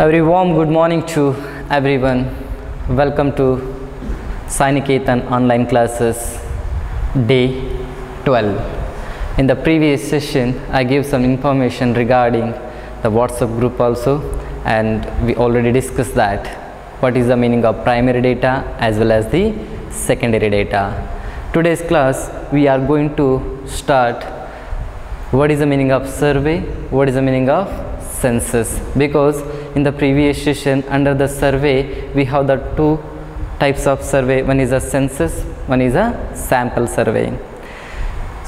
A very warm good morning to everyone. Welcome to Sai Niketan online classes day 12. In the previous session I gave some information regarding the WhatsApp group also, and we already discussed that what is the meaning of primary data as well as the secondary data. Today's class we are going to start what is the meaning of survey, what is the meaning of census, because in the previous session under the survey we have the two types of survey, one is a census, one is a sample survey.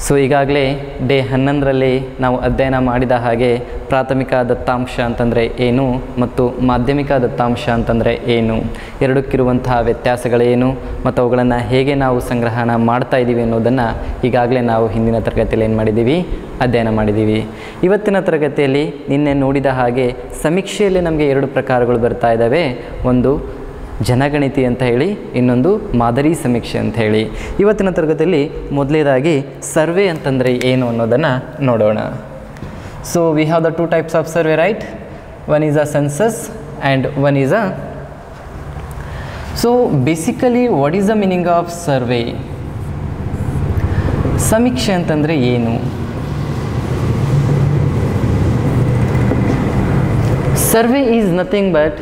So ಈಗಾಗಲೇ day 11ರಲ್ಲಿ ನಾವು ಅಧ್ಯಯನ ಮಾಡಿದ ಹಾಗೆ ಪ್ರಾಥಮಿಕ ದತ್ತಾಂಶ ಅಂತಂದರೆ ಏನು ಮತ್ತು ಮಾಧ್ಯಮಿಕ ದತ್ತಾಂಶ ಅಂತಂದರೆ ಏನು, ಎರಡಕ್ಕಿರುವಂತಹ ವ್ಯತ್ಯಾಸಗಳೇನು ಮತ್ತು ಅವುಗಳನ್ನು ಹೇಗೆ ನಾವು ಸಂಗ್ರಹಣ ಮಾಡ್ತಾ ಇದ್ದೀವಿ ಅನ್ನೋದನ್ನು ಈಗಾಗಲೇ ನಾವು ಹಿಂದಿನ ತರಗತಿಯಲ್ಲಿ ಏನು ಮಾಡಿದ್ದೀವಿ, ಅಧ್ಯಯನ ಮಾಡಿದ್ದೀವಿ. ಇವತ್ತಿನ ತರಗತಿಯಲ್ಲಿ ನಿನ್ನೆ ನೋಡಿದ ಹಾಗೆ ಸಮೀಕ್ಷೆಯಲ್ಲಿ ನಮಗೆ ಎರಡು ಪ್ರಕಾರಗಳು ಬರ್ತಾ ಇದ್ದಾವೆ, ಒಂದು ಜನಗಣತಿ ಅಂತ ಹೇಳಿ, ಇನ್ನೊಂದು ಮಾದರಿ ಸಮೀಕ್ಷೆ ಅಂತ ಹೇಳಿ. ಇವತ್ತಿನ ತರಗತಿಯಲ್ಲಿ ಮೊದಲನೇದಾಗಿ ಸರ್ವೆ ಅಂತಂದರೆ ಏನು ಅನ್ನೋದನ್ನು ನೋಡೋಣ. So we have the two types of survey, right? One is a census and one is a so basically what is the meaning of survey? ಸಮೀಕ್ಷೆ ಅಂತಂದರೆ ಏನು? Survey is nothing but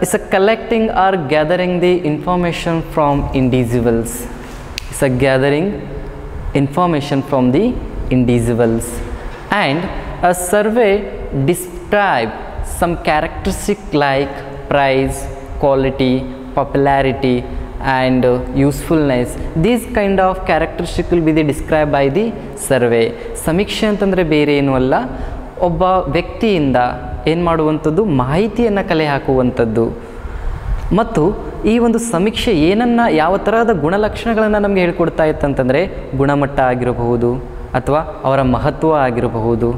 it's a collecting or gathering the information from individuals. It's a gathering information from the individuals, and a survey describe some characteristic like price, quality, popularity and usefulness. These kind of characteristics will be described by the survey. ಸಮೀಕ್ಷೆ ಅಂತಂದರೆ ಬೇರೆ ಏನೂ ಅಲ್ಲ, ಒಬ್ಬ ವ್ಯಕ್ತಿಯಿಂದ ಏನು ಮಾಡುವಂಥದ್ದು, ಮಾಹಿತಿಯನ್ನು ಕಲೆ ಹಾಕುವಂಥದ್ದು. ಮತ್ತು ಈ ಒಂದು ಸಮೀಕ್ಷೆ ಏನನ್ನು, ಯಾವ ತರಹದ ಗುಣಲಕ್ಷಣಗಳನ್ನು ನಮಗೆ ಹೇಳ್ಕೊಡ್ತಾ ಇತ್ತಂತಂದರೆ ಗುಣಮಟ್ಟ ಆಗಿರಬಹುದು, ಅಥವಾ ಅವರ ಮಹತ್ವ ಆಗಿರಬಹುದು,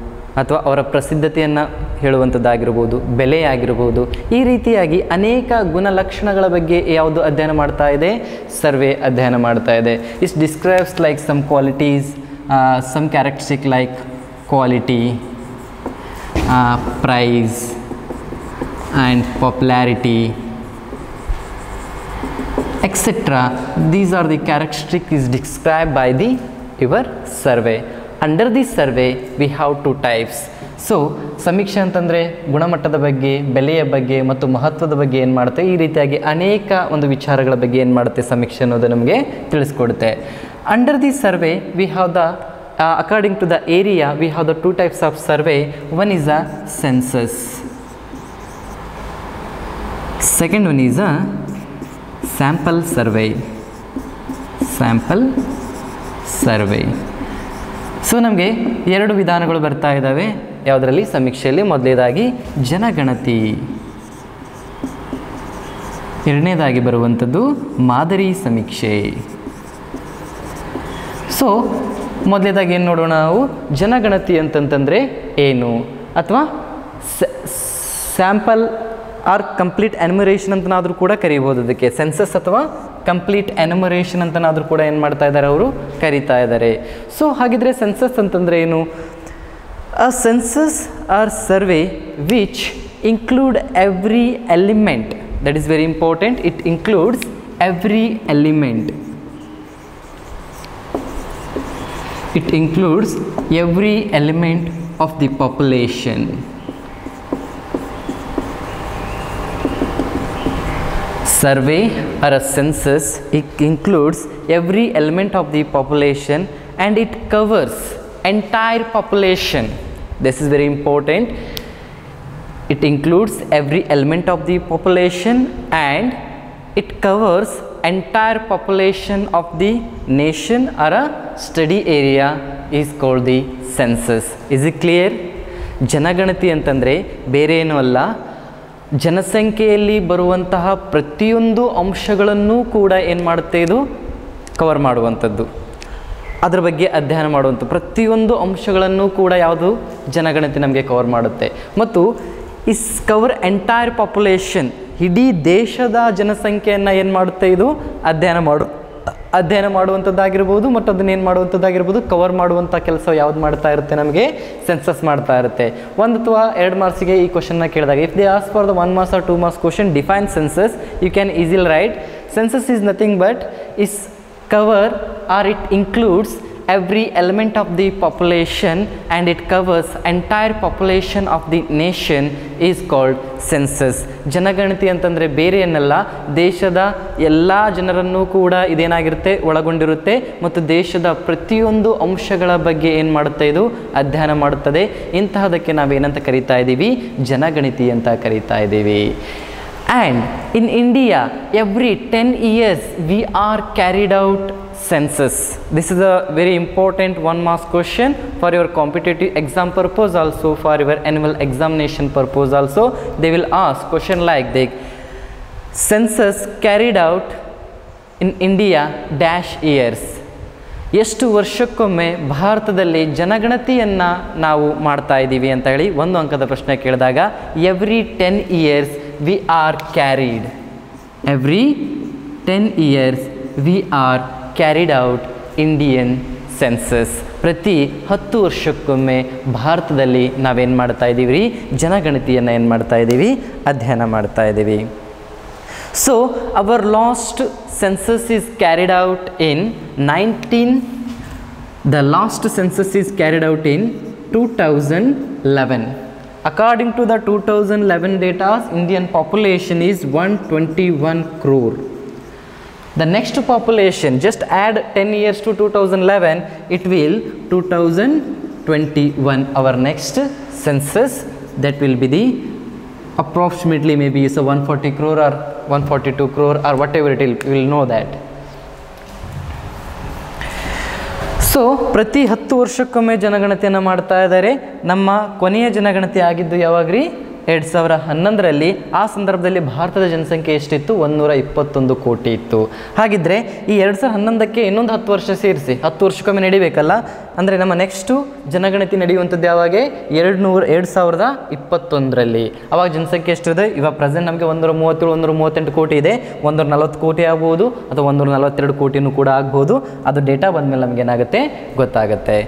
ಅಥವಾ ಅವರ ಪ್ರಸಿದ್ಧತೆಯನ್ನು ಹೇಳುವಂಥದ್ದಾಗಿರ್ಬೋದು, ಬೆಲೆ ಆಗಿರಬಹುದು. ಈ ರೀತಿಯಾಗಿ ಅನೇಕ ಗುಣಲಕ್ಷಣಗಳ ಬಗ್ಗೆ ಯಾವುದು ಅಧ್ಯಯನ ಮಾಡ್ತಾ ಇದೆ? ಸರ್ವೆ ಅಧ್ಯಯನ ಮಾಡ್ತಾ ಇದೆ. It's describes like some qualities, some characteristic like quality, price and popularity, etc. These are the characteristics described by the your survey. Under this survey we have two types. So ಸಮೀಕ್ಷೆ ಅಂತಂದರೆ ಗುಣಮಟ್ಟದ ಬಗ್ಗೆ, ಬೆಲೆಯ ಬಗ್ಗೆ ಮತ್ತು ಮಹತ್ವದ ಬಗ್ಗೆ ಏನು ಮಾಡುತ್ತೆ, ಈ ರೀತಿಯಾಗಿ ಅನೇಕ ಒಂದು ವಿಚಾರಗಳ ಬಗ್ಗೆ ಏನು ಮಾಡುತ್ತೆ ಸಮೀಕ್ಷೆ ಅನ್ನೋದು ನಮಗೆ ತಿಳಿಸ್ಕೊಡುತ್ತೆ. Under the survey we have the according to the area we have the two types of survey. One is a census, second one is a sample survey. So ನಮಗೆ ಎರಡು ವಿಧಾನಗಳು ಬರ್ತಾ ಇದ್ದಾವೆ. ಯಾವುದರಲ್ಲಿ? ಸಮೀಕ್ಷೆಯಲ್ಲಿ. ಮೊದಲನೇದಾಗಿ ಜನಗಣತಿ, ಎರಡನೇದಾಗಿ ಬರುವಂಥದ್ದು ಮಾದರಿ ಸಮೀಕ್ಷೆ. ಸೊ ಮೊದಲನೇದಾಗಿ ಏನು ನೋಡೋಣ ನಾವು? ಜನಗಣತಿ ಅಂತಂತಂದರೆ ಏನು, ಅಥವಾ ಸ್ಯಾಂಪಲ್ ಆರ್ ಕಂಪ್ಲೀಟ್ ಎನ್ಯುಮರೇಷನ್ ಅಂತನಾದರೂ ಕೂಡ ಕರೀಬೋದು. ಅದಕ್ಕೆ ಸೆನ್ಸಸ್ ಅಥವಾ ಕಂಪ್ಲೀಟ್ ಎನ್ಯುಮರೇಷನ್ ಅಂತನಾದರೂ ಕೂಡ ಏನು ಮಾಡ್ತಾ ಇದ್ದಾರೆ, ಅವರು ಕರೀತಾ ಇದ್ದಾರೆ. ಸೊ ಹಾಗಿದ್ರೆ ಸೆನ್ಸಸ್ ಅಂತಂದರೆ ಏನು? A census or survey which include every element, that is very important, it includes every element. It includes every element of the population. Survey or a census, it includes every element of the population and it covers entire population. This is very important. It includes every element of the population and it covers entire population of the nation or a study area is called the census. Is it clear? ಜನಗಣತಿ ಅಂತಂದರೆ ಬೇರೆ ಏನೂ ಅಲ್ಲ, ಜನಸಂಖ್ಯೆಯಲ್ಲಿ ಬರುವಂತಹ ಪ್ರತಿಯೊಂದು ಅಂಶಗಳನ್ನು ಕೂಡ ಏನು ಮಾಡುತ್ತೆ, ಇದು ಕವರ್ ಮಾಡುವಂಥದ್ದು, ಅದರ ಬಗ್ಗೆ ಅಧ್ಯಯನ ಮಾಡುವಂಥ ಪ್ರತಿಯೊಂದು ಅಂಶಗಳನ್ನು ಕೂಡ ಯಾವುದು ಜನಗಣತಿ ನಮಗೆ ಕವರ್ ಮಾಡುತ್ತೆ. ಮತ್ತು ಇಸ್ ಕವರ್ ಎಂಟೈರ್ ಪಾಪ್ಯುಲೇಷನ್, ಇಡೀ ದೇಶದ ಜನಸಂಖ್ಯೆಯನ್ನು ಏನು ಮಾಡುತ್ತೆ, ಇದು ಅಧ್ಯಯನ ಅಧ್ಯಯನ ಮಾಡುವಂಥದ್ದಾಗಿರ್ಬೋದು ಮತ್ತು ಅದನ್ನೇನು ಮಾಡುವಂಥದ್ದಾಗಿರ್ಬೋದು ಕವರ್ ಮಾಡುವಂಥ ಕೆಲಸ ಯಾವ್ದು ಮಾಡ್ತಾ ಇರುತ್ತೆ ನಮಗೆ ಸೆನ್ಸಸ್ ಮಾಡ್ತಾ ಇರುತ್ತೆ. 1 ಅಥವಾ 2 ಮಾರ್ಕ್ಸಿಗೆ ಈ ಕ್ವಶನ್ನ ಕೇಳಿದಾಗ if they ask for the 1 marks or 2 marks question define census you can easily write census is nothing but is cover or it includes every element of the population and it covers entire population of the nation is called census. ಜನಗಣತಿ ಅಂತಂದರೆ ಬೇರೆ ಏನಲ್ಲ, ದೇಶದ ಎಲ್ಲ ಜನರನ್ನು ಕೂಡ ಇದೇನಾಗಿರುತ್ತೆ ಒಳಗೊಂಡಿರುತ್ತೆ ಮತ್ತು ದೇಶದ ಪ್ರತಿಯೊಂದು ಅಂಶಗಳ ಬಗ್ಗೆ ಏನು ಮಾಡುತ್ತೆ ಇದು ಅಧ್ಯಯನ ಮಾಡುತ್ತದೆ. ಇಂತಹದಕ್ಕೆ ನಾವೇನಂತ ಕರಿತಾ ಇದ್ದೀವಿ ಜನಗಣತಿ ಅಂತ ಕರಿತಾ ಇದ್ದೀವಿ. And in India every 10 years we are carried out census. This is a very important 1 marks question for your competitive exam purpose also, for your annual examination purpose also. They will ask question like the census carried out in India dash years. ಎಷ್ಟು ವರ್ಷಕ್ಕೊಮ್ಮೆ ಭಾರತದಲ್ಲಿ ಜನಗಣತಿಯನ್ನು ನಾವು ಮಾಡ್ತಾ ಇದ್ದೀವಿ ಅಂತ ಹೇಳಿ 1 ಅಂಕದ ಪ್ರಶ್ನೆ ಕೇಳಿದಾಗ every 10 years we are carried. Every 10 years we are carried out Indian census. ಪ್ರತಿ 10 ವರ್ಷಕ್ಕೊಮ್ಮೆ ಭಾರತದಲ್ಲಿ ನಾವೇನು ಮಾಡ್ತಾ ಇದ್ದೀವಿ ರೀ ಜನಗಣತಿಯನ್ನು ಏನು ಮಾಡ್ತಾ ಇದ್ದೀವಿ ಅಧ್ಯಯನ ಮಾಡ್ತಾ ಇದ್ದೀವಿ. So our last census is carried out in the last census is carried out in 2011. According to the 2011 data, Indian population is 121 crore. The next population, just add 10 years to 2011, it will 2021. Our next census, that will be the approximately maybe is a 140 crore or 142 crore or whatever it will, we will know that. So ಪ್ರತಿ 10 ವರ್ಷಕ್ಕೊಮ್ಮೆ ಜನಗಣತಿಯನ್ನು ಮಾಡ್ತಾ ಇದ್ದಾರೆ. ನಮ್ಮ ಕೊನೆಯ ಜನಗಣತಿ ಆಗಿದ್ದು ಯಾವಾಗ್ರಿ 2011ರಲ್ಲಿ. ಆ ಸಂದರ್ಭದಲ್ಲಿ ಭಾರತದ ಜನಸಂಖ್ಯೆ ಎಷ್ಟಿತ್ತು 121 ಕೋಟಿ ಇತ್ತು. ಹಾಗಿದ್ರೆ ಈ 2011ಕ್ಕೆ ಇನ್ನೊಂದು 10 ವರ್ಷ ಸೇರಿಸಿ 10 ವರ್ಷಕ್ಕೊಮ್ಮೆ ನಡಿಬೇಕಲ್ಲ. ಅಂದರೆ ನಮ್ಮ ನೆಕ್ಸ್ಟು ಜನಗಣತಿ ನಡೆಯುವಂಥದ್ದು ಯಾವಾಗ 2021ರಲ್ಲಿ. ಅವಾಗ ಜನಸಂಖ್ಯೆ ಎಷ್ಟಿದೆ ಇವಾಗ ಪ್ರೆಸೆಂಟ್ ನಮಗೆ 137 138 ಕೋಟಿ ಇದೆ. 140 ಕೋಟಿ ಆಗ್ಬೋದು ಅಥವಾ 142 ಕೋಟಿನೂ ಕೂಡ ಆಗ್ಬೋದು. ಅದು ಡೇಟಾ ಬಂದಮೇಲೆ ನಮ್ಗೆ ಏನಾಗುತ್ತೆ ಗೊತ್ತಾಗುತ್ತೆ.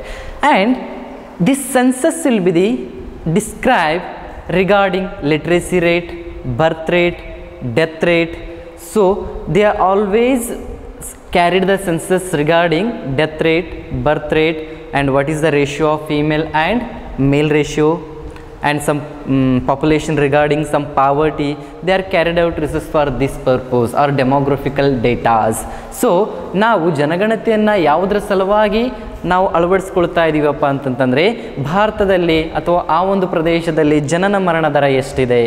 And this census will be the describe regarding literacy rate, birth rate, death rate. So they are always carried the census regarding death rate, birth rate, and what is the ratio of female and male ratio, and some population regarding some poverty. They are carried out research for this purpose or demographical datas. So ನಾವು ಜನಗಣತಿಯನ್ನು ಯಾವುದರ ಸಲುವಾಗಿ ನಾವು ಅಳವಡಿಸ್ಕೊಳ್ತಾ ಇದ್ದೀವಪ್ಪ ಅಂತಂತಂದರೆ ಭಾರತದಲ್ಲಿ ಅಥವಾ ಆ ಒಂದು ಪ್ರದೇಶದಲ್ಲಿ ಜನನ ಮರಣ ದರ ಎಷ್ಟಿದೆ,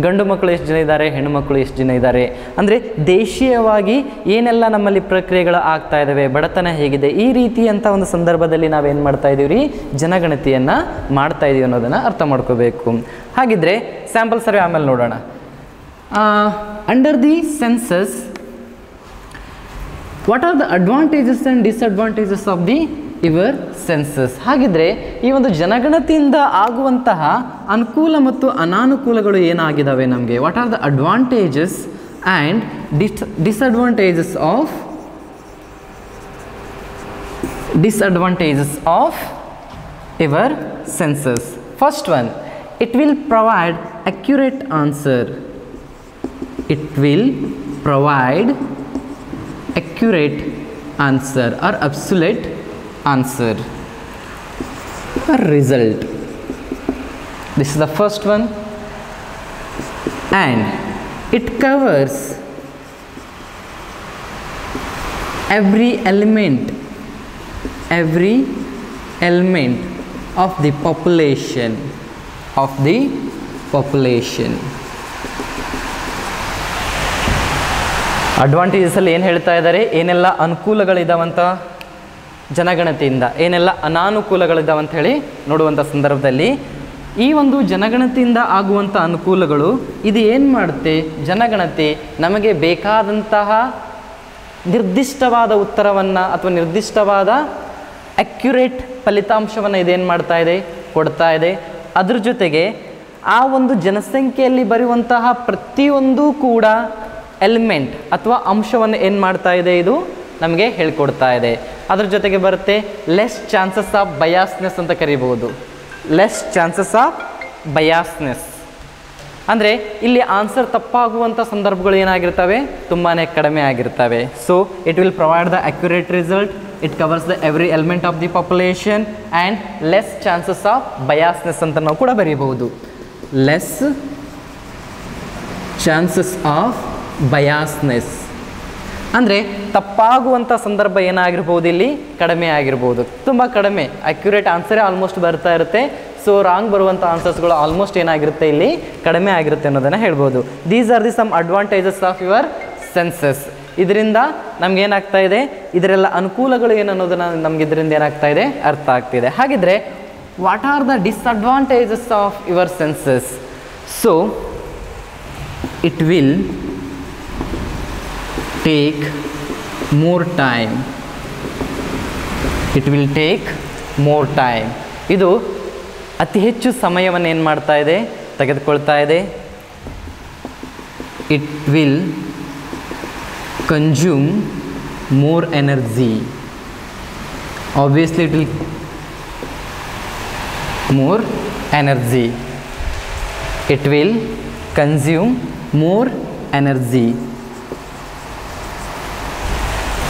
ಗಂಡು ಮಕ್ಕಳು ಎಷ್ಟು ಜನ ಇದ್ದಾರೆ, ಹೆಣ್ಣು ಮಕ್ಕಳು ಎಷ್ಟು ಜನ ಇದ್ದಾರೆ, ಅಂದರೆ ದೇಶೀಯವಾಗಿ ಏನೆಲ್ಲ ನಮ್ಮಲ್ಲಿ ಪ್ರಕ್ರಿಯೆಗಳು ಆಗ್ತಾ ಇದ್ದಾವೆ, ಬಡತನ ಹೇಗಿದೆ, ಈ ರೀತಿಯಂಥ ಒಂದು ಸಂದರ್ಭದಲ್ಲಿ ನಾವೇನು ಮಾಡ್ತಾ ಇದ್ದೀವಿ ರೀ ಜನಗಣತಿಯನ್ನು ಮಾಡ್ತಾ ಇದ್ದೀವಿ ಅನ್ನೋದನ್ನು ಅರ್ಥ ಮಾಡ್ಕೋಬೇಕು. ಹಾಗಿದ್ರೆ ಸ್ಯಾಂಪಲ್ ಸರ್ವೆ ಆಮೇಲೆ ನೋಡೋಣ. Under the census what are the advantages and disadvantages of the your census. ಹಾಗಿದ್ರೆ ಈ ಒಂದು ಜನಗಣತಿಯಿಂದ ಆಗುವಂತಹ ಅನುಕೂಲ ಮತ್ತು ಅನಾನುಕೂಲಗಳು ಏನಾಗಿದ್ದಾವೆ ನಮಗೆ, what are the advantages and disadvantages of your census. First one, it will provide accurate answer. It will provide accurate answer or absolute answer or result. This is the first one, and it covers every element of the population. Advantages ಅಲ್ಲಿ ಏನು ಹೇಳ್ತಾ ಇದ್ದಾರೆ, ಏನೆಲ್ಲ ಅನುಕೂಲಗಳಿದ್ದಾವಂತ ಜನಗಣತಿಯಿಂದ, ಏನೆಲ್ಲ ಅನಾನುಕೂಲಗಳಿದ್ದಾವಂತ ಹೇಳಿ ನೋಡುವಂಥ ಸಂದರ್ಭದಲ್ಲಿ ಈ ಒಂದು ಜನಗಣತಿಯಿಂದ ಆಗುವಂಥ ಅನುಕೂಲಗಳು, ಇದು ಏನು ಮಾಡುತ್ತೆ, ಜನಗಣತಿ ನಮಗೆ ಬೇಕಾದಂತಹ ನಿರ್ದಿಷ್ಟವಾದ ಉತ್ತರವನ್ನು ಅಥವಾ ನಿರ್ದಿಷ್ಟವಾದ ಅಕ್ಯುರೇಟ್ ಫಲಿತಾಂಶವನ್ನು ಇದೇನು ಮಾಡ್ತಾ ಇದೆ, ಕೊಡ್ತಾ ಇದೆ. ಅದ್ರ ಜೊತೆಗೆ ಆ ಒಂದು ಜನಸಂಖ್ಯೆಯಲ್ಲಿ ಬರುವಂತಹ ಪ್ರತಿಯೊಂದು ಕೂಡ ಎಲಿಮೆಂಟ್ ಅಥವಾ ಅಂಶವನ್ನು ಏನು ಮಾಡ್ತಾ ಇದೆ, ಇದು ನಮಗೆ ಹೇಳ್ಕೊಡ್ತಾ ಇದೆ. ಅದ್ರ ಜೊತೆಗೆ ಬರುತ್ತೆ ಲೆಸ್ ಚಾನ್ಸಸ್ ಆಫ್ ಬಯಾಸ್ನೆಸ್ ಅಂತ ಕರಿಬಹುದು. ಲೆಸ್ ಚಾನ್ಸಸ್ ಆಫ್ ಬಯಾಸ್ನೆಸ್ ಅಂದರೆ ಇಲ್ಲಿ ಆನ್ಸರ್ ತಪ್ಪಾಗುವಂಥ ಸಂದರ್ಭಗಳು ಏನಾಗಿರ್ತವೆ, ತುಂಬಾ ಕಡಿಮೆ ಆಗಿರ್ತವೆ. So it will provide the accurate result, it covers the every element of the population and less chances of biasness ಅಂತ ನಾವು ಕೂಡ ಬರೀಬಹುದು. ಲೆಸ್ ಚಾನ್ಸಸ್ ಆಫ್ ಬಯಾಸ್ನೆಸ್ ಅಂದರೆ ತಪ್ಪಾಗುವಂಥ ಸಂದರ್ಭ ಏನಾಗಿರ್ಬೋದು, ಇಲ್ಲಿ ಕಡಿಮೆ ಆಗಿರ್ಬೋದು, ತುಂಬ ಕಡಿಮೆ. ಅಕ್ಯುರೇಟ್ ಆನ್ಸರೇ ಆಲ್ಮೋಸ್ಟ್ ಬರ್ತಾ ಇರುತ್ತೆ. ಸೊ ರಾಂಗ್ ಬರುವಂಥ ಆನ್ಸರ್ಸ್ಗಳು ಆಲ್ಮೋಸ್ಟ್ ಏನಾಗಿರುತ್ತೆ, ಇಲ್ಲಿ ಕಡಿಮೆ ಆಗಿರುತ್ತೆ ಅನ್ನೋದನ್ನು ಹೇಳ್ಬೋದು. These are the some advantages of your census. ಇದರಿಂದ ನಮಗೇನಾಗ್ತಾ ಇದೆ, ಇದರೆಲ್ಲ ಅನುಕೂಲಗಳು ಏನು ಅನ್ನೋದನ್ನು ನಮ್ಗೆ ಇದರಿಂದ ಏನಾಗ್ತಾ ಇದೆ, ಅರ್ಥ ಆಗ್ತಿದೆ. ಹಾಗಿದ್ರೆ what are the disadvantages of your census? So it will take more time. It will take more time. ಇದು ಅತಿ ಹೆಚ್ಚು ಸಮಯವನ್ನು ಏನು ಮಾಡ್ತಾ ಇದೆ, ತೆಗೆದುಕೊಳ್ತಾ ಇದೆ. It will consume more energy. Obviously it will more energy. It will consume more energy.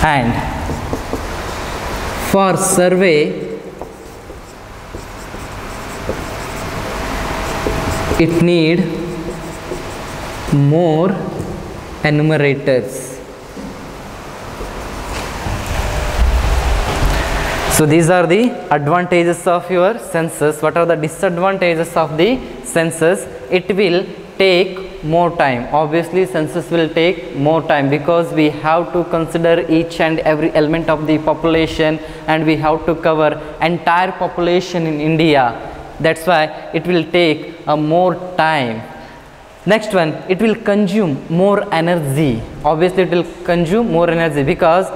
And for survey it need more enumerators. So these are the advantages of your census. What are the disadvantages of the census? It will take more time. Obviously census will take more time because we have to consider each and every element of the population and we have to cover entire population in India. That's why it will take a more time. Next one, it will consume more energy. Obviously it will consume more energy because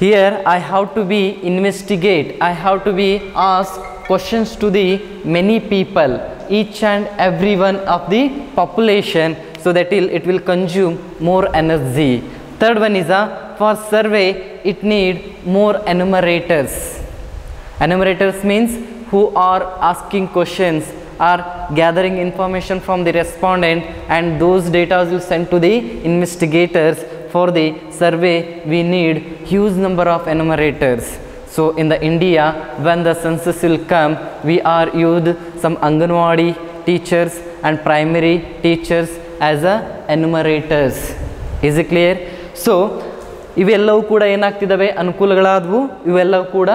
here I have to be investigate, I have to be ask questions to the many people, each and every one of the population, so that it will consume more energy. Third one is for survey it need more enumerators. Enumerators means who are asking questions, are gathering information from the respondent, and those data will send to the investigators. For the survey we need huge number of enumerators. So in the India, when the census will come, we are used some Anganwadi teachers and primary teachers as a enumerators. Is it clear? So ಇವೆಲ್ಲವೂ ಕೂಡ ಏನಾಗ್ತಿದ್ದಾವೆ, ಅನುಕೂಲಗಳಾದವು. ಇವೆಲ್ಲವೂ ಕೂಡ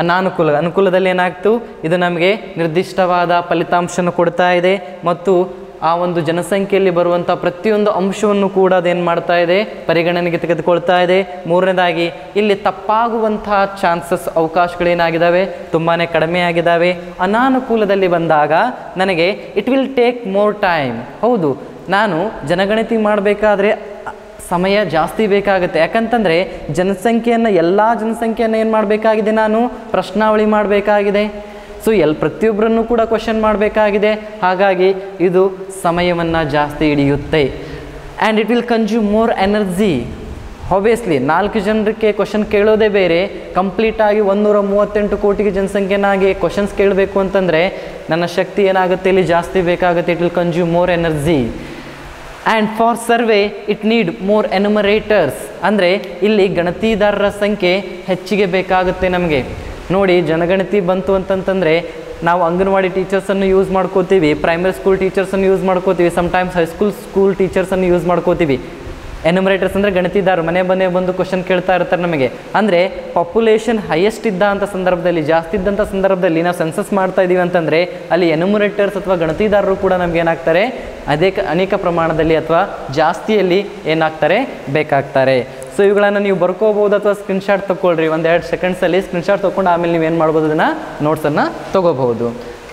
ಅನಾನುಕೂಲ. ಅನುಕೂಲದಲ್ಲಿ ಏನಾಗ್ತು, ಇದು ನಮಗೆ ನಿರ್ದಿಷ್ಟವಾದ ಫಲಿತಾಂಶನ ಕೊಡ್ತಾ ಇದೆ ಮತ್ತು ಆ ಒಂದು ಜನಸಂಖ್ಯೆಯಲ್ಲಿ ಬರುವಂಥ ಪ್ರತಿಯೊಂದು ಅಂಶವನ್ನು ಕೂಡ ಅದೇನು ಮಾಡ್ತಾ ಇದೆ, ಪರಿಗಣನೆಗೆ ತೆಗೆದುಕೊಳ್ತಾ ಇದೆ. ಮೂರನೇದಾಗಿ ಇಲ್ಲಿ ತಪ್ಪಾಗುವಂಥ ಚಾನ್ಸಸ್, ಅವಕಾಶಗಳೇನಾಗಿದ್ದಾವೆ, ತುಂಬಾ ಕಡಿಮೆ ಆಗಿದ್ದಾವೆ. ಅನಾನುಕೂಲದಲ್ಲಿ ಬಂದಾಗ ನನಗೆ it will take more time. ಹೌದು, ನಾನು ಜನಗಣತಿ ಮಾಡಬೇಕಾದ್ರೆ ಸಮಯ ಜಾಸ್ತಿ ಬೇಕಾಗುತ್ತೆ. ಯಾಕಂತಂದರೆ ಜನಸಂಖ್ಯೆಯನ್ನು, ಎಲ್ಲ ಜನಸಂಖ್ಯೆಯನ್ನು ಏನು ಮಾಡಬೇಕಾಗಿದೆ, ನಾನು ಪ್ರಶ್ನಾವಳಿ ಮಾಡಬೇಕಾಗಿದೆ. ಸೊ ಪ್ರತಿಯೊಬ್ಬರನ್ನು ಕೂಡ ಕ್ವಶನ್ ಮಾಡಬೇಕಾಗಿದೆ. ಹಾಗಾಗಿ ಇದು ಸಮಯವನ್ನು ಜಾಸ್ತಿ ಹಿಡಿಯುತ್ತೆ. And it will consume more energy. Obviously 4 ಜನರಿಗೆ ಕ್ವಶನ್ ಕೇಳೋದೇ ಬೇರೆ, ಕಂಪ್ಲೀಟಾಗಿ 138 ಕೋಟಿಗೆ ಜನಸಂಖ್ಯೆನಾಗಿ ಕ್ವಶನ್ಸ್ ಕೇಳಬೇಕು ಅಂತಂದರೆ ನನ್ನ ಶಕ್ತಿ ಏನಾಗುತ್ತೆ, ಇಲ್ಲಿ ಜಾಸ್ತಿ ಬೇಕಾಗುತ್ತೆ. It will consume more energy. And for survey it need more enumerators. ಅಂದರೆ ಇಲ್ಲಿ ಗಣತಿದಾರರ ಸಂಖ್ಯೆ ಹೆಚ್ಚಿಗೆ ಬೇಕಾಗುತ್ತೆ ನಮಗೆ. ನೋಡಿ, ಜನಗಣತಿ ಬಂತು ಅಂತಂತಂದರೆ ನಾವು ಅಂಗನವಾಡಿ ಟೀಚರ್ಸನ್ನು ಯೂಸ್ ಮಾಡ್ಕೋತೀವಿ, ಪ್ರೈಮರಿ ಸ್ಕೂಲ್ ಟೀಚರ್ಸನ್ನು ಯೂಸ್ ಮಾಡ್ಕೋತೀವಿ, ಸಮ್ಟೈಮ್ಸ್ ಹೈಸ್ಕೂಲ್ ಟೀಚರ್ಸನ್ನು ಯೂಸ್ ಮಾಡ್ಕೋತೀವಿ. ಎನುಮರೇಟರ್ಸ್ ಅಂದರೆ ಗಣತಿದಾರರು ಮನೆ ಬಂದು ಕ್ವಶನ್ ಕೇಳ್ತಾ ಇರ್ತಾರೆ ನಮಗೆ. ಅಂದರೆ ಪಾಪ್ಯುಲೇಷನ್ ಹೈಯೆಸ್ಟ್ ಇದ್ದಂಥ ಸಂದರ್ಭದಲ್ಲಿ, ಜಾಸ್ತಿ ಇದ್ದಂಥ ಸಂದರ್ಭದಲ್ಲಿ ನಾವು ಸೆನ್ಸಸ್ ಮಾಡ್ತಾ ಇದ್ದೀವಿ ಅಂತಂದರೆ ಅಲ್ಲಿ ಎನುಮರೇಟರ್ಸ್ ಅಥವಾ ಗಣತಿದಾರರು ಕೂಡ ನಮ್ಗೆ ಏನಾಗ್ತಾರೆ, ಅನೇಕ ಪ್ರಮಾಣದಲ್ಲಿ ಅಥವಾ ಜಾಸ್ತಿಯಲ್ಲಿ ಏನಾಗ್ತಾರೆ, ಬೇಕಾಗ್ತಾರೆ. ಸೊ ಇವುಗಳನ್ನು ನೀವು ಬರ್ಕೋಬೋದು ಅಥವಾ ಸ್ಕ್ರೀನ್ಶಾಟ್ ತೊಗೊಳ್ರಿ. 1-2 ಸೆಕೆಂಡ್ಸಲ್ಲಿ ಸ್ಕ್ರೀನ್ಶಾಟ್ ತೊಗೊಂಡು ಆಮೇಲೆ ನೀವು ಏನು ಮಾಡ್ಬೋದು, ಅದನ್ನು ನೋಟ್ಸನ್ನು ತೊಗೋಬಹುದು.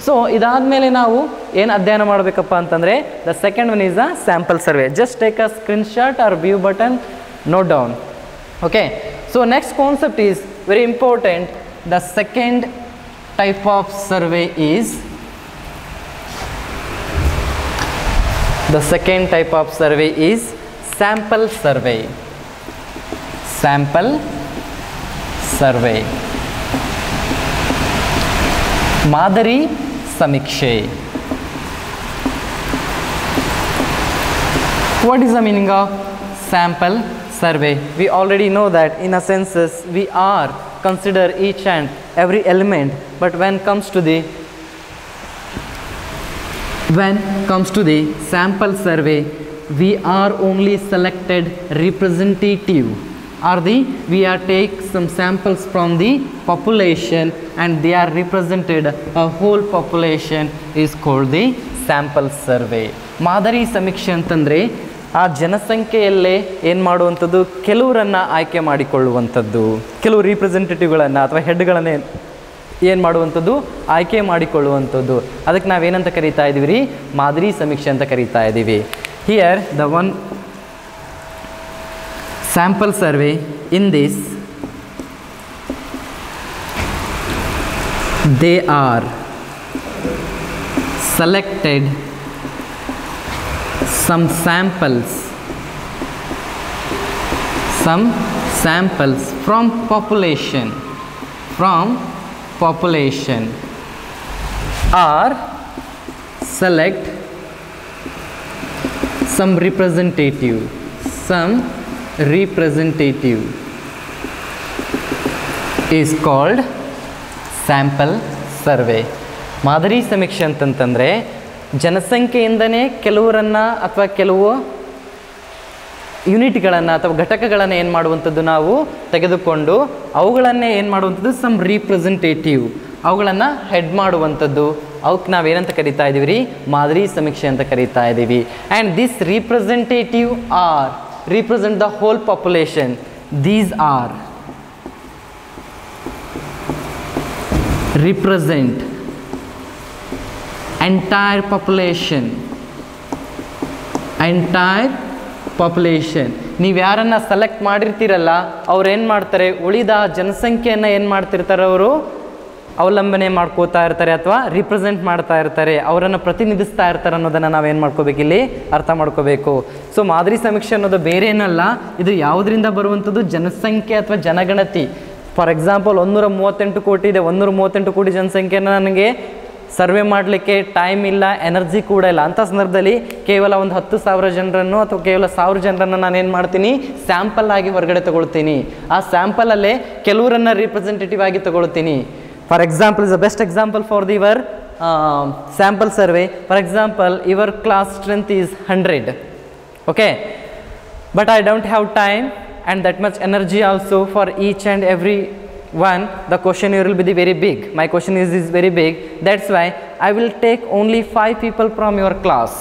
ಸೊ ಇದಾದಮೇಲೆ ನಾವು ಏನು ಅಧ್ಯಯನ ಮಾಡಬೇಕಪ್ಪ ಅಂತಂದರೆ the second one is a sample survey. Just take a screenshot or view button, note down. Okay, so next concept is very important. The second type of survey is sample survey. sample survey. ಮಾದರಿ ಸಮೀಕ್ಷೆ. What is the meaning of sample survey? We already know that in a census we are consider each and every element, but when comes to the sample survey, we are only selected representative, or we are take some samples from the population and they are represented, a whole population is called the sample survey. ಮಾದರಿ ಸಮೀಕ್ಷೆ ಅಂತಂದರೆ ಆ ಜನಸಂಖ್ಯೆಯಲ್ಲೇ ಏನು ಮಾಡುವಂಥದ್ದು, ಕೆಲವರನ್ನು ಆಯ್ಕೆ ಮಾಡಿಕೊಳ್ಳುವಂಥದ್ದು, ಕೆಲವು ರಿಪ್ರೆಸೆಂಟೇಟಿವ್ಗಳನ್ನು ಅಥವಾ ಹೆಡ್ಗಳನ್ನು ಏನು ಮಾಡುವಂಥದ್ದು, ಆಯ್ಕೆ ಮಾಡಿಕೊಳ್ಳುವಂಥದ್ದು. ಅದಕ್ಕೆ ನಾವೇನಂತ ಕರೀತಾ ಇದ್ದೀವಿ ರೀ, ಮಾದರಿ ಸಮೀಕ್ಷೆ ಅಂತ ಕರೀತಾ ಇದ್ದೀವಿ. Here the one sample survey, in this they are selected some samples from population or select some representative is called sample survey. ಮಾದರಿ ಸಮೀಕ್ಷೆ ಅಂತಂತಂದರೆ ಜನಸಂಖ್ಯೆಯಿಂದನೇ ಕೆಲವರನ್ನು ಅಥವಾ ಕೆಲವು ಯೂನಿಟ್ಗಳನ್ನು ಅಥವಾ ಘಟಕಗಳನ್ನು ಏನು ಮಾಡುವಂಥದ್ದು, ನಾವು ತೆಗೆದುಕೊಂಡು ಅವುಗಳನ್ನೇ ಏನು ಮಾಡುವಂಥದ್ದು, ಸಮ್ ರಿಪ್ರೆಸೆಂಟೇಟಿವ್, ಅವುಗಳನ್ನು ಹೆಡ್ ಮಾಡುವಂಥದ್ದು. ಅವಕ್ಕೆ ನಾವೇನಂತ ಕರಿತಾ ಇದ್ದೀವಿ ರೀ, ಮಾದರಿ ಸಮೀಕ್ಷೆ ಅಂತ ಕರಿತಾ ಇದ್ದೀವಿ. And this representative are represent the whole population. These are represent entire population. ನೀವು ಯಾರನ್ನು ಸೆಲೆಕ್ಟ್ ಮಾಡಿರ್ತೀರಲ್ಲ ಅವ್ರು ಏನು ಮಾಡ್ತಾರೆ, ಉಳಿದ ಜನಸಂಖ್ಯೆಯನ್ನು ಏನು ಮಾಡ್ತಿರ್ತಾರೆ, ಅವರು ಅವಲಂಬನೆ ಮಾಡ್ಕೋತಾ ಇರ್ತಾರೆ ಅಥವಾ ರಿಪ್ರೆಸೆಂಟ್ ಮಾಡ್ತಾ ಇರ್ತಾರೆ, ಅವರನ್ನು ಪ್ರತಿನಿಧಿಸ್ತಾ ಇರ್ತಾರೆ ಅನ್ನೋದನ್ನು ನಾವೇನು ಮಾಡ್ಕೋಬೇಕು, ಇಲ್ಲಿ ಅರ್ಥ ಮಾಡ್ಕೋಬೇಕು. ಸೊ ಮಾದರಿ ಸಮೀಕ್ಷೆ ಅನ್ನೋದು ಬೇರೆ ಏನಲ್ಲ, ಇದು ಯಾವುದರಿಂದ ಬರುವಂಥದ್ದು, ಜನಸಂಖ್ಯೆ ಅಥವಾ ಜನಗಣತಿ. ಫಾರ್ ಎಕ್ಸಾಂಪಲ್ 138 ಕೋಟಿ ಇದೆ, 138 ಕೋಟಿ ಜನಸಂಖ್ಯೆಯನ್ನು ನನಗೆ ಸರ್ವೆ ಮಾಡಲಿಕ್ಕೆ ಟೈಮ್ ಇಲ್ಲ, ಎನರ್ಜಿ ಕೂಡ ಇಲ್ಲ. ಅಂಥ ಸಂದರ್ಭದಲ್ಲಿ ಕೇವಲ ಒಂದು 10,000 ಜನರನ್ನು ಅಥವಾ ಕೇವಲ 1000 ಜನರನ್ನು ನಾನೇನು ಮಾಡ್ತೀನಿ, ಸ್ಯಾಂಪಲ್ ಆಗಿ ಹೊರಗಡೆ ತಗೊಳ್ತೀನಿ. ಆ ಸ್ಯಾಂಪಲಲ್ಲೇ ಕೆಲವರನ್ನು ರಿಪ್ರೆಸೆಂಟೇಟಿವ್ ಆಗಿ ತಗೊಳ್ತೀನಿ. For example, is the best example for your sample survey. For example, your class strength is 100. Okay, but I don't have time and that much energy also for each and every one. The question here will be very big. My question is very big. That's why I will take only 5 people from your class.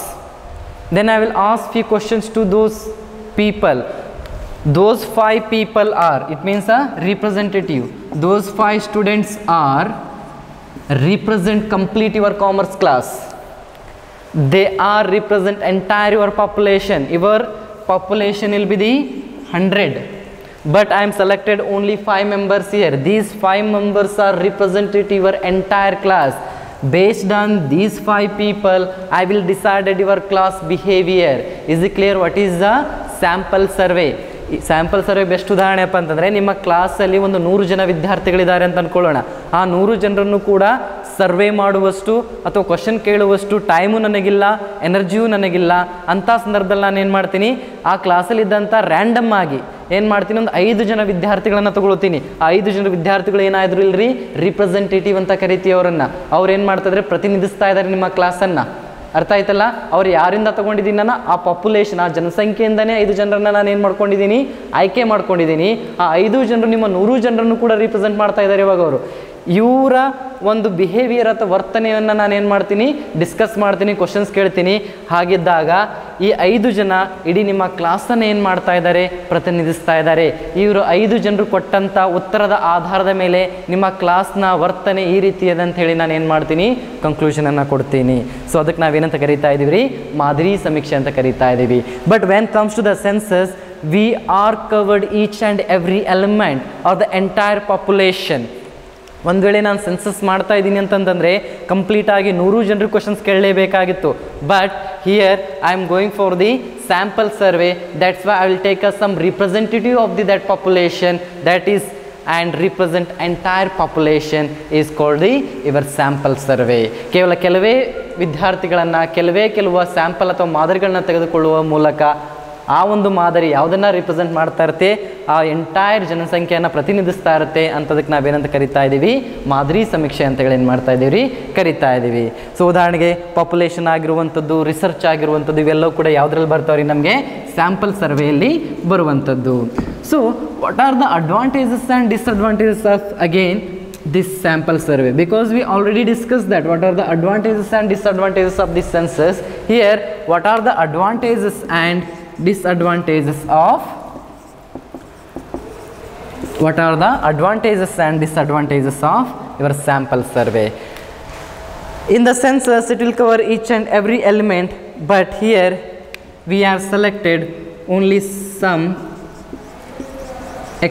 Then I will ask few questions to those people. Those 5 people are, it means a representative. Those 5 students are represent complete your commerce class. They are represent entire your population. Your population will be the 100. But I am selected only 5 members here. These 5 members are representative your entire class. Based on these 5 people, I will decide your class behavior. Is it clear what is the sample survey? Sample survey best ಉದಾಹರಣೆಪ್ಪ ಅಂತಂದರೆ, ನಿಮ್ಮ ಕ್ಲಾಸಲ್ಲಿ ಒಂದು 100 ಜನ ವಿದ್ಯಾರ್ಥಿಗಳಿದ್ದಾರೆ ಅಂತ ಅಂದ್ಕೊಳ್ಳೋಣ. ಆ 100 ಜನರನ್ನು ಕೂಡ ಸರ್ವೆ ಮಾಡುವಷ್ಟು ಅಥವಾ ಕ್ವಶನ್ ಕೇಳುವಷ್ಟು ಟೈಮು ನನಗಿಲ್ಲ, ಎನರ್ಜಿಯೂ ನನಗಿಲ್ಲ. ಅಂಥ ಸಂದರ್ಭದಲ್ಲಿ ನಾನು ಏನು ಮಾಡ್ತೀನಿ, ಆ ಕ್ಲಾಸಲ್ಲಿದ್ದಂಥ ರ್ಯಾಂಡಮ್ ಆಗಿ ಏನು ಮಾಡ್ತೀನಿ, ಒಂದು 5 ಜನ ವಿದ್ಯಾರ್ಥಿಗಳನ್ನು ತಗೊಳ್ತೀನಿ. ಆ 5 ಜನ ವಿದ್ಯಾರ್ಥಿಗಳು ಏನಾದರೂ ಇಲ್ಲರಿ, ರಿಪ್ರೆಸೆಂಟೇಟಿವ್ ಅಂತ ಕರಿತೀವಿ ಅವರನ್ನು. ಅವ್ರು ಏನು ಮಾಡ್ತಿದ್ರೆ, ಪ್ರತಿನಿಧಿಸ್ತಾ ಇದ್ದಾರೆ ನಿಮ್ಮ ಕ್ಲಾಸನ್ನು. ಅರ್ಥ ಆಯ್ತಲ್ಲ, ಅವ್ರು ಯಾರಿಂದ ತೊಗೊಂಡಿದ್ದೀನಿ ನಾನು, ಆ ಪಾಪ್ಯುಲೇಷನ್, ಆ ಜನಸಂಖ್ಯೆಯಿಂದನೇ 5 ಜನರನ್ನು ನಾನು ಏನು ಮಾಡ್ಕೊಂಡಿದ್ದೀನಿ, ಆಯ್ಕೆ ಮಾಡ್ಕೊಂಡಿದ್ದೀನಿ. ಆ 5 ಜನರು ನಿಮ್ಮ 100 ಜನರನ್ನು ಕೂಡ ರಿಪ್ರೆಸೆಂಟ್ ಮಾಡ್ತಾ ಇದ್ದಾರೆ. ಇವಾಗ ಅವರು ಇವರ ಒಂದು ಬಿಹೇವಿಯರ್ ಅಥವಾ ವರ್ತನೆಯನ್ನು ನಾನು ಏನು ಮಾಡ್ತೀನಿ, ಡಿಸ್ಕಸ್ ಮಾಡ್ತೀನಿ, ಕ್ವಶನ್ಸ್ ಕೇಳ್ತೀನಿ. ಹಾಗಿದ್ದಾಗ ಈ 5 ಜನ ಇಡೀ ನಿಮ್ಮ ಕ್ಲಾಸನ್ನು ಏನು ಮಾಡ್ತಾ ಇದ್ದಾರೆ, ಪ್ರತಿನಿಧಿಸ್ತಾ ಇದ್ದಾರೆ. ಇವರು 5 ಜನರು ಕೊಟ್ಟಂಥ ಉತ್ತರದ ಆಧಾರದ ಮೇಲೆ ನಿಮ್ಮ ಕ್ಲಾಸ್ನ ವರ್ತನೆ ಈ ರೀತಿಯದ ಅಂತ ಹೇಳಿ ನಾನು ಏನು ಮಾಡ್ತೀನಿ, ಕನ್ಕ್ಲೂಷನನ್ನು ಕೊಡ್ತೀನಿ. ಸೊ ಅದಕ್ಕೆ ನಾವೇನಂತ ಕರಿತಾ ಇದ್ದೀವಿ ರೀ, ಮಾದರಿ ಸಮೀಕ್ಷೆ ಅಂತ ಕರಿತಾ ಇದ್ದೀವಿ. But when comes to the census, we are covered each and every element of the entire population. ಒಂದು ವೇಳೆ ನಾನು ಸೆನ್ಸಸ್ ಮಾಡ್ತಾ ಇದ್ದೀನಿ ಅಂತಂದರೆ ಕಂಪ್ಲೀಟಾಗಿ 100 ಜನರಿಗೆ ಕ್ವಶನ್ಸ್ ಕೇಳಲೇಬೇಕಾಗಿತ್ತು. But here I am going for the sample survey. That's why I will take some representative of that population, that is, and represent entire population is called the your sample survey. ಕೇವಲ ಕೆಲವೇ ವಿದ್ಯಾರ್ಥಿಗಳನ್ನು ಕೆಲವು sample ಅಥವಾ ಮಾದರಿಗಳನ್ನ ತೆಗೆದುಕೊಳ್ಳುವ ಮೂಲಕ ಆ ಒಂದು ಮಾದರಿ ಯಾವುದನ್ನು ರಿಪ್ರೆಸೆಂಟ್ ಮಾಡ್ತಾ ಇರುತ್ತೆ, ಆ ಎಂಟೈರ್ ಜನಸಂಖ್ಯೆಯನ್ನು ಪ್ರತಿನಿಧಿಸ್ತಾ ಇರುತ್ತೆ ಅಂತದಕ್ಕೆ ನಾವೇನಂತ ಕರಿತಾ ಇದ್ದೀವಿ, ಮಾದರಿ ಸಮೀಕ್ಷೆ ಅಂತೇಳಿ ಮಾಡ್ತಾ ಇದ್ದೀವಿ, ಕರಿತಾ ಇದ್ದೀವಿ. ಸೊ ಉದಾಹರಣೆಗೆ ಪಾಪ್ಯುಲೇಷನ್ ಆಗಿರುವಂಥದ್ದು, ರಿಸರ್ಚ್ ಆಗಿರುವಂಥದ್ದು ಇವೆಲ್ಲವೂ ಕೂಡ ಯಾವುದ್ರಲ್ಲಿ ಬರ್ತಾವ್ರಿ, ನಮಗೆ ಸ್ಯಾಂಪಲ್ ಸರ್ವೆಯಲ್ಲಿ ಬರುವಂಥದ್ದು. So what are the advantages and disadvantages of again this sample survey? Because we already discussed that what are the advantages and disadvantages of this census. Here what are the advantages and disadvantages of your sample survey? In the census it will cover each and every element, but here we have selected only some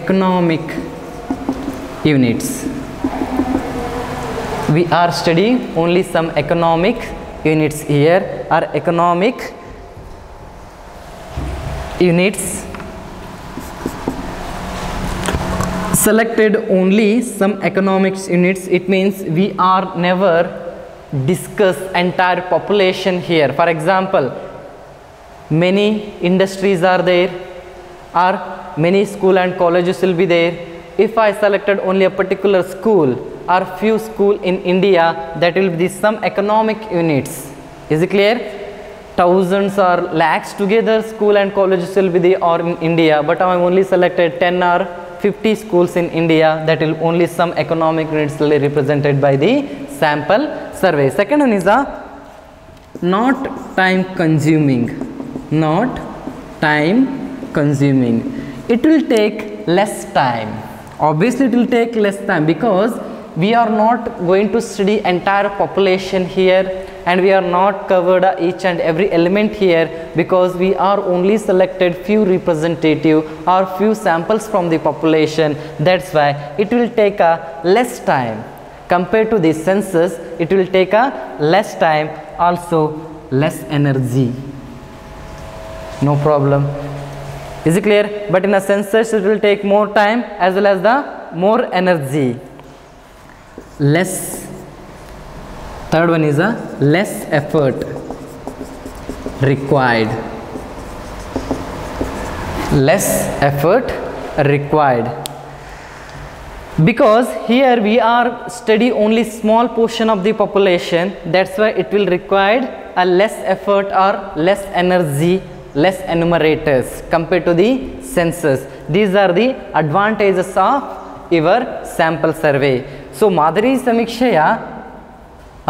economic units. We are studying only some economic units here, or economic units selected only some economics units. It means we are never discuss entire population here. For example, many industries are there, or many school and colleges will be there. If I selected only a particular school or few school in India, that will be some economic units. Is it clear? Thousands or lakhs together school and colleges will be there or in India, but I only selected 10 or 50 schools in India. That will only some economic units will be represented by the sample survey. Second one is not time consuming. It will take less time. Obviously it will take less time because we are not going to study entire population here, and we are not covered each and every element here, because we are only selected few representative or few samples from the population. That's why it will take a less time compared to the census. It will take a less time, also less energy. No problem. Is it clear? But in a census it will take more time as well as the more energy. Less. Third one is a less effort required. Less effort required. Because here we are study only small portion of the population. That's why it will require a less effort or less energy, less enumerators compared to the census. These are the advantages of your sample survey. So ಮಾದರಿ ಸಮೀಕ್ಷೆಯ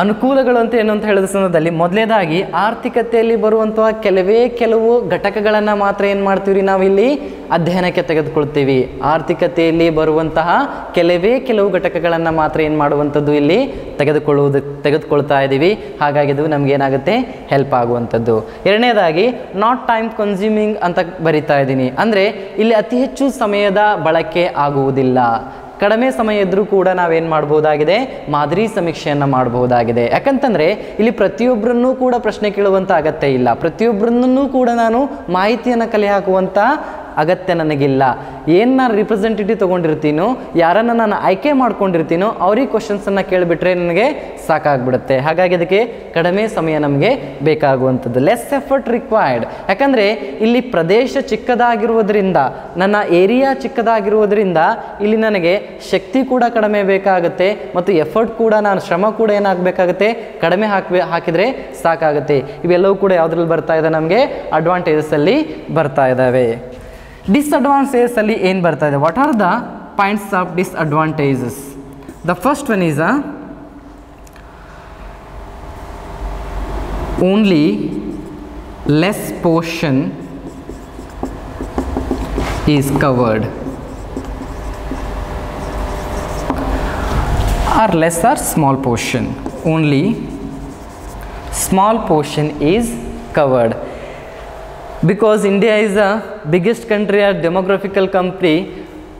ಅನುಕೂಲಗಳು ಅಂತ ಏನು ಅಂತ ಹೇಳಿದ ಸಂದರ್ಭದಲ್ಲಿ ಮೊದಲನೇದಾಗಿ ಆರ್ಥಿಕತೆಯಲ್ಲಿ ಬರುವಂತಹ ಕೆಲವು ಘಟಕಗಳನ್ನು ಮಾತ್ರ ಏನು ಮಾಡ್ತೀವಿ, ನಾವಿಲ್ಲಿ ಅಧ್ಯಯನಕ್ಕೆ ತೆಗೆದುಕೊಳ್ತೀವಿ. ಆರ್ಥಿಕತೆಯಲ್ಲಿ ಬರುವಂತಹ ಕೆಲವು ಘಟಕಗಳನ್ನು ಮಾತ್ರ ಏನು ಮಾಡುವಂಥದ್ದು ಇಲ್ಲಿ ತೆಗೆದುಕೊಳ್ತಾ ಇದ್ದೀವಿ. ಹಾಗಾಗಿ ಇದು ನಮ್ಗೆ ಏನಾಗುತ್ತೆ, ಹೆಲ್ಪ್ ಆಗುವಂಥದ್ದು. ಎರಡನೇದಾಗಿ ನಾಟ್ ಟೈಮ್ ಕನ್ಸ್ಯೂಮಿಂಗ್ ಅಂತ ಬರಿತಾ ಇದ್ದೀನಿ, ಅಂದರೆ ಇಲ್ಲಿ ಅತಿ ಹೆಚ್ಚು ಸಮಯದ ಬಳಕೆ ಆಗುವುದಿಲ್ಲ. ಕಡಿಮೆ ಸಮಯ ಇದ್ದರೂ ಕೂಡ ನಾವೇನು ಮಾಡ್ಬೋದಾಗಿದೆ, ಮಾದರಿ ಸಮೀಕ್ಷೆಯನ್ನು ಮಾಡಬಹುದಾಗಿದೆ. ಯಾಕಂತಂದರೆ ಇಲ್ಲಿ ಪ್ರತಿಯೊಬ್ಬರನ್ನೂ ಕೂಡ ಪ್ರಶ್ನೆ ಕೇಳುವಂಥ ಅಗತ್ಯ ಇಲ್ಲ, ಪ್ರತಿಯೊಬ್ಬರನ್ನೂ ಕೂಡ ನಾನು ಮಾಹಿತಿಯನ್ನು ಕಲೆ ಹಾಕುವಂಥ ಅಗತ್ಯ ನನಗಿಲ್ಲ. ಏನು ನಾನು ರಿಪ್ರೆಸೆಂಟೇಟಿವ್ ತೊಗೊಂಡಿರ್ತೀನೋ, ಯಾರನ್ನು ನಾನು ಆಯ್ಕೆ ಮಾಡ್ಕೊಂಡಿರ್ತೀನೋ ಅವ್ರಿಗೆ ಕ್ವಶನ್ಸನ್ನು ಕೇಳಿಬಿಟ್ರೆ ನನಗೆ ಸಾಕಾಗ್ಬಿಡುತ್ತೆ. ಹಾಗಾಗಿ ಅದಕ್ಕೆ ಕಡಿಮೆ ಸಮಯ ನಮಗೆ ಬೇಕಾಗುವಂಥದ್ದು. Less effort required. ಯಾಕಂದರೆ ಇಲ್ಲಿ ಪ್ರದೇಶ ಚಿಕ್ಕದಾಗಿರುವುದರಿಂದ, ನನ್ನ ಏರಿಯಾ ಚಿಕ್ಕದಾಗಿರುವುದರಿಂದ ಇಲ್ಲಿ ನನಗೆ ಶಕ್ತಿ ಕೂಡ ಕಡಿಮೆ ಬೇಕಾಗುತ್ತೆ, ಮತ್ತು ಎಫರ್ಟ್ ಕೂಡ, ನಾನು ಶ್ರಮ ಕೂಡ ಏನಾಗಬೇಕಾಗುತ್ತೆ, ಕಡಿಮೆ ಹಾಕಿದರೆ ಸಾಕಾಗುತ್ತೆ. ಇವೆಲ್ಲವೂ ಕೂಡ ಯಾವುದ್ರಲ್ಲಿ ಬರ್ತಾ ಇದೆ, ನಮಗೆ ಅಡ್ವಾಂಟೇಜಸಲ್ಲಿ ಬರ್ತಾ ಇದ್ದಾವೆ. ಡಿಸ್ಅಡ್ವಾಂಟೇಜಸ್ ಅಲ್ಲಿ ಏನು ಬರ್ತಾ ಇದೆ, what are the points of disadvantages? The first one is only less portion is covered, or less or small portion, only small portion is covered. Because India is the biggest country or demographical country,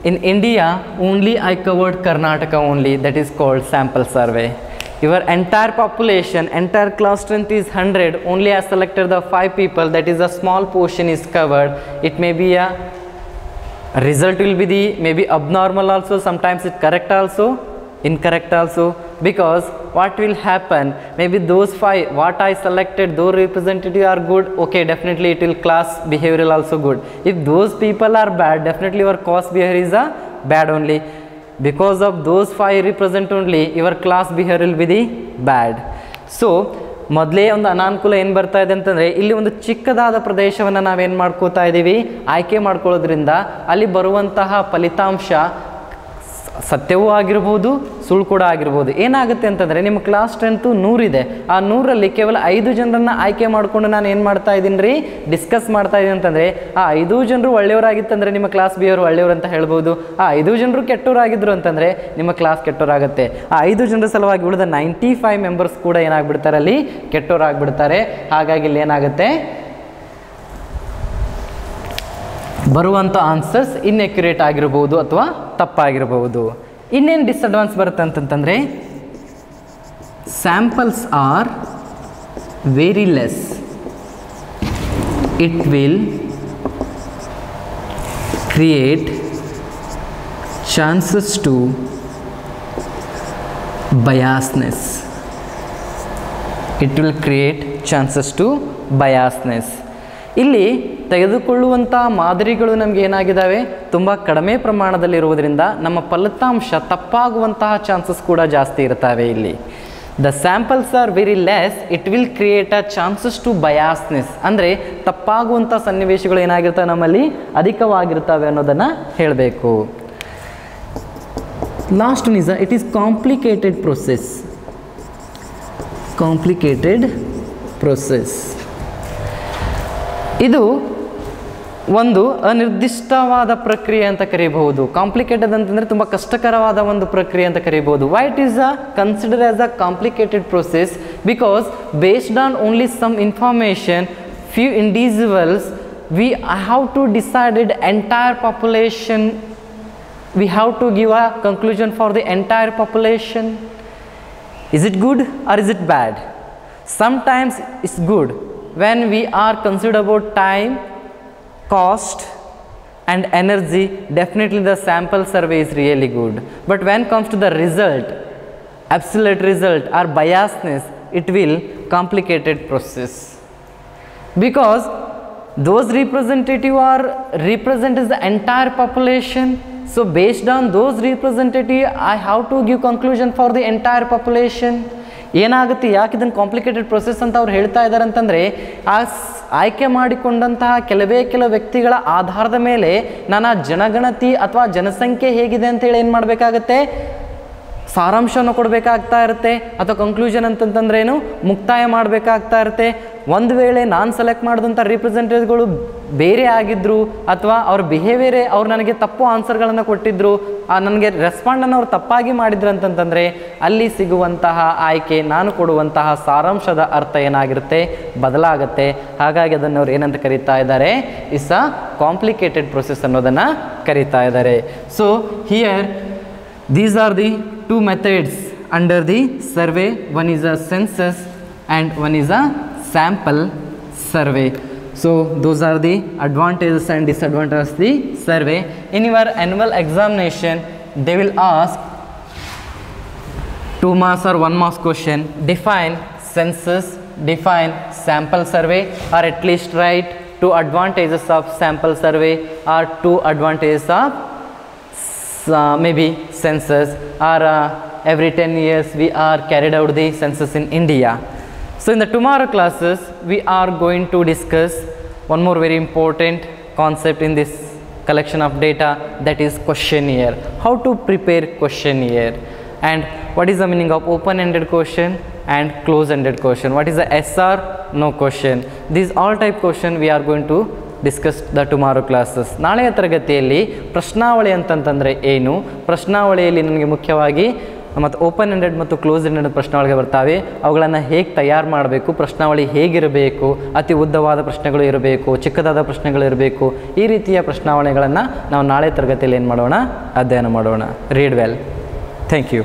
in India only I covered Karnataka only, that is called sample survey. your entire population, entire class strength is 100, only I selected the 5 people, that is a small portion is covered. It may be a result will be the maybe abnormal also, sometimes it correct also, incorrect also, because what will happen, maybe those 5 what I selected, those representative are good, okay, definitely it will class behavioral also good. If those people are bad, definitely your course behavior is a bad only. Because of those 5 represent only, your class behavior will be the bad. So ಮೊದಲೇ ಒಂದು ಅನಾನುಕೂಲ ಏನು ಬರ್ತಾ ಇದೆ ಅಂತಂದರೆ, ಇಲ್ಲಿ ಒಂದು ಚಿಕ್ಕದಾದ ಪ್ರದೇಶವನ್ನು ನಾವೇನು ಮಾಡ್ಕೋತಾ ಇದ್ದೀವಿ, ಆಯ್ಕೆ ಮಾಡ್ಕೊಳ್ಳೋದ್ರಿಂದ ಅಲ್ಲಿ ಬರುವಂತಹ ಫಲಿತಾಂಶ ಸತ್ಯವೂ ಆಗಿರ್ಬೋದು, ಸುಳ್ಳು ಕೂಡ ಆಗಿರ್ಬೋದು. ಏನಾಗುತ್ತೆ ಅಂತಂದರೆ, ನಿಮ್ಮ ಕ್ಲಾಸ್ ಸ್ಟ್ರೆಂತು 100 ಇದೆ, ಆ 100ರಲ್ಲಿ ಕೇವಲ 5 ಜನರನ್ನು ಆಯ್ಕೆ ಮಾಡಿಕೊಂಡು ನಾನು ಏನು ಮಾಡ್ತಾ ಇದ್ದೀನಿ ರೀ, ಡಿಸ್ಕಸ್ ಮಾಡ್ತಾ ಇದ್ದೀನಿ ಅಂತಂದರೆ, ಆ 5 ಜನರು ಒಳ್ಳೆಯವರಾಗಿತ್ತಂದರೆ ನಿಮ್ಮ ಕ್ಲಾಸ್ ಬಿಹೇವಿಯರ್ ಒಳ್ಳೆಯವರು ಅಂತ ಹೇಳ್ಬೋದು. ಆ 5 ಜನರು ಕೆಟ್ಟವರಾಗಿದ್ದರು ಅಂತಂದರೆ ನಿಮ್ಮ ಕ್ಲಾಸ್ ಕೆಟ್ಟವರಾಗುತ್ತೆ. ಆ 5 ಜನರ ಸಲುವಾಗಿ ಉಳಿದ 95 ಮೆಂಬರ್ಸ್ ಕೂಡ ಏನಾಗ್ಬಿಡ್ತಾರೆ, ಅಲ್ಲಿ ಕೆಟ್ಟವರಾಗ್ಬಿಡ್ತಾರೆ. ಹಾಗಾಗಿ ಇಲ್ಲಿ ಏನಾಗುತ್ತೆ, ಬರುವಂಥ ಆನ್ಸರ್ಸ್ ಇನ್ಎಕ್ಯುರೇಟ್ ಆಗಿರ್ಬೋದು ಅಥವಾ ತಪ್ಪಾಗಿರ್ಬೋದು. ಇನ್ನೇನು ಡಿಸ್ಅಡ್ವಾನ್ಸ್ ಬರುತ್ತೆ ಅಂತಂತಂದರೆ, samples are very less, it will create chances to biasness. It will create chances to biasness. ಇಲ್ಲಿ ತೆಗೆದುಕೊಳ್ಳುವಂಥ ಮಾದರಿಗಳು ನಮಗೆ ಏನಾಗಿದ್ದಾವೆ, ತುಂಬ ಕಡಿಮೆ ಪ್ರಮಾಣದಲ್ಲಿರುವುದರಿಂದ ನಮ್ಮ ಫಲಿತಾಂಶ ತಪ್ಪಾಗುವಂತಹ ಚಾನ್ಸಸ್ ಕೂಡ ಜಾಸ್ತಿ ಇರ್ತವೆ. ಇಲ್ಲಿ the samples are very less, it will create a chances to biasness, ಅಂದರೆ ತಪ್ಪಾಗುವಂಥ ಸನ್ನಿವೇಶಗಳು ಏನಾಗಿರ್ತವೆ, ನಮ್ಮಲ್ಲಿ ಅಧಿಕವಾಗಿರ್ತವೆ ಅನ್ನೋದನ್ನು ಹೇಳಬೇಕು. Last one is it is complicated process. Complicated process ಇದು ಒಂದು ಅನಿರ್ದಿಷ್ಟವಾದ ಪ್ರಕ್ರಿಯೆ ಅಂತ ಕರೀಬಹುದು. ಕಾಂಪ್ಲಿಕೇಟೆಡ್ ಅಂತಂದರೆ ತುಂಬ ಕಷ್ಟಕರವಾದ ಒಂದು ಪ್ರಕ್ರಿಯೆ ಅಂತ ಕರೀಬಹುದು. Why it is consider as a complicated process? Because based on only some information, few individuals, we have to decided entire population, we have to give a conclusion for the entire population. Is it good or is it bad? Sometimes it's good when we are considered about time, cost and energy. Definitely the sample survey is really good, but when comes to the result, absolute result or biasness, it will complicated process, because those representative are represent the entire population. So based on those representative, I have to give conclusion for the entire population. ಏನಾಗುತ್ತೆ, ಯಾಕೆ ಇದನ್ನು complicated process ಅಂತ ಅವ್ರು ಹೇಳ್ತಾ ಇದ್ದಾರೆ ಅಂತಂದರೆ, ಆ ಆಯ್ಕೆ ಮಾಡಿಕೊಂಡಂತಹ ಕೆಲವೇ ಕೆಲವು ವ್ಯಕ್ತಿಗಳ ಆಧಾರದ ಮೇಲೆ ನಾನು ಆ ಜನಗಣತಿ ಅಥವಾ ಜನಸಂಖ್ಯೆ ಹೇಗಿದೆ ಅಂತೇಳಿ ಏನು ಮಾಡಬೇಕಾಗತ್ತೆ, ಸಾರಾಂಶವನ್ನು ಕೊಡಬೇಕಾಗ್ತಾ ಇರುತ್ತೆ, ಅಥವಾ ಕನ್ಕ್ಲೂಷನ್ ಅಂತಂತಂದ್ರೆ ಏನು, ಮುಕ್ತಾಯ ಮಾಡಬೇಕಾಗ್ತಾ ಇರುತ್ತೆ. ಒಂದು ವೇಳೆ ನಾನು ಸೆಲೆಕ್ಟ್ ಮಾಡಿದಂಥ ರಿಪ್ರೆಸೆಂಟೇಟಿವ್ಗಳು ಬೇರೆ ಆಗಿದ್ದರು, ಅಥವಾ ಅವ್ರ ಬಿಹೇವಿಯರೇ ಅವ್ರು ನನಗೆ ತಪ್ಪು ಆನ್ಸರ್ಗಳನ್ನು ಕೊಟ್ಟಿದ್ದರು, ನನಗೆ ರೆಸ್ಪಾಂಡನ್ನು ಅವ್ರು ತಪ್ಪಾಗಿ ಮಾಡಿದ್ರು ಅಂತಂತಂದರೆ, ಅಲ್ಲಿ ಸಿಗುವಂತಹ ಆಯ್ಕೆ, ನಾನು ಕೊಡುವಂತಹ ಸಾರಾಂಶದ ಅರ್ಥ ಏನಾಗಿರುತ್ತೆ, ಬದಲಾಗುತ್ತೆ. ಹಾಗಾಗಿ ಅದನ್ನು ಅವ್ರು ಏನಂತ ಕರೀತಾ ಇದ್ದಾರೆ, ಇಟ್ಸ್ ಅ ಕಾಂಪ್ಲಿಕೇಟೆಡ್ ಪ್ರೊಸೆಸ್ ಅನ್ನೋದನ್ನು ಕರೀತಾ ಇದ್ದಾರೆ. So here these are the two methods under the survey. One is a census and one is a sample survey. So those are the advantages and disadvantages of the survey. In your annual examination, they will ask 2 marks or 1 marks question. Define census, define sample survey, or at least write 2 advantages of sample survey or 2 advantages of maybe census, or every 10 years we are carried out the census in India. So in the tomorrow classes we are going to discuss one more very important concept in this collection of data, that is questionnaire. How to prepare questionnaire, and what is the meaning of open-ended question and close-ended question, what is the yes or no question. These all type question we are going to discuss the tomorrow classes. ನಾಳೆಯ ತರಗತಿಯಲ್ಲಿ ಪ್ರಶ್ನಾವಳಿ ಅಂತಂತಂದರೆ ಏನು, ಪ್ರಶ್ನಾವಳಿಯಲ್ಲಿ ನನಗೆ ಮುಖ್ಯವಾಗಿ ಮತ್ತು open ended ಮತ್ತು close ended ಪ್ರಶ್ನಾವಳಿಗೆ ಬರ್ತಾವೆ, ಅವುಗಳನ್ನು ಹೇಗೆ ತಯಾರು ಮಾಡಬೇಕು, ಪ್ರಶ್ನಾವಳಿ ಹೇಗಿರಬೇಕು, ಅತಿ ಉದ್ದವಾದ ಪ್ರಶ್ನೆಗಳು ಇರಬೇಕು, ಚಿಕ್ಕದಾದ ಪ್ರಶ್ನೆಗಳು ಇರಬೇಕು, ಈ ರೀತಿಯ ಪ್ರಶ್ನಾವಳಿಗಳನ್ನು ನಾವು ನಾಳೆ ತರಗತಿಯಲ್ಲಿ ಏನು ಮಾಡೋಣ, ಅಧ್ಯಯನ ಮಾಡೋಣ. Read well. Thank you.